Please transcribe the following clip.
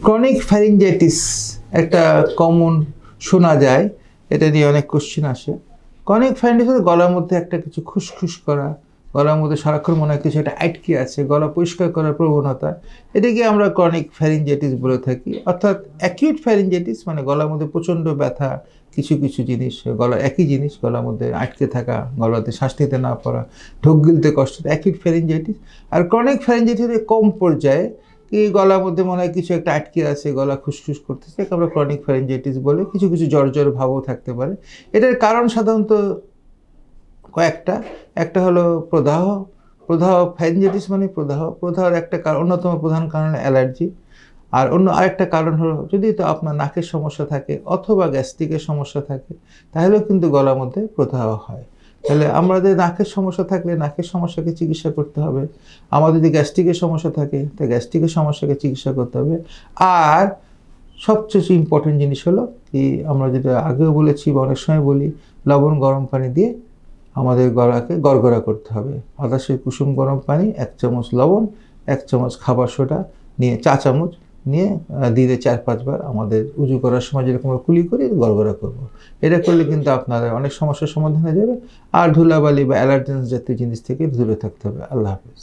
Chronic pharyngitis একটা common শোনা যায়, এটা নিয়ে অনেক কোশ্চেন আসে। ক্রনিক ফ্যারিঞ্জাইটিস গলার মধ্যে একটা কিছু খুসখুস করা, গলার মধ্যে সারাক্ষণ মনে হয় কিছু একটা আটকে আছে, গলা পরিষ্কার করার প্রবণতা, এটাকে আমরা ক্রনিক ফ্যারিঞ্জাইটিস বলে থাকি। অর্থাৎ অ্যাকিউট ফ্যারিঞ্জাইটিস মানে গলার মধ্যে প্রচণ্ড ব্যথা, কিছু কিছু জিনিস গলা একই জিনিস গলার মধ্যে আটকে থাকা, গলাতে শ্বাস নিতে না পারা, ঢোক গিলতে কষ্ট, অ্যাকিউট ফ্যারিঞ্জাইটিস। আর ক্রনিক ফ্যারিঞ্জাইটিসের কম পর্যায়ে কি গলার মধ্যে মনে হয় কিছু একটা আটকে আছে, গলা খুসখুস করতেছে, একে আমরা ক্রনিক ফ্যারিঞ্জাইটিস বলে। কিছু কিছু জ্বর জ্বর ভাবও থাকতে পারে। এটার কারণ সাধারণত কয়েকটা। একটা হলো প্রদাহ। প্রদাহ ফ্যারিঞ্জাইটিস মানে প্রদাহের একটা অন্যতম প্রধান কারণ অ্যালার্জি। আর আরেকটা কারণ হলো যদি তো আপনার নাকের সমস্যা থাকে অথবা গ্যাস্ট্রিকের সমস্যা থাকে, তাহলেও কিন্তু গলার মধ্যে প্রদাহ হয়। তাহলে আমাদের নাকের সমস্যা থাকলে নাকের সমস্যাকে চিকিৎসা করতে হবে। আমাদের যদি গ্যাস্ট্রিকের সমস্যা থাকে তো গ্যাস্ট্রিকের সমস্যাকে চিকিৎসা করতে হবে। আর সবচেয়ে ইম্পর্টেন্ট জিনিস হলো কি, আমরা যেটা আগেও বলেছি বা অনেক সময় বলি, লবণ গরম পানি দিয়ে আমাদের গলাকে গড়গড়া করতে হবে। বাতাসের কুসুম গরম পানি, 1 চামচ লবণ, 1 চামচ খাবার সোডা নিয়ে, 4 চামচ নিয়ে দিনে 4-5 বার আমাদের উজু করার সময় যেরকম কুলি করে গড়গড়া করব। এটা করলে কিন্তু আপনাদের অনেক সমস্যার সমাধান হয়ে যাবে। আর ধুলাবালি বা অ্যালার্জেন্স জাতীয় জিনিস থেকে দূরে থাকতে হবে। আল্লাহ হাফেজ।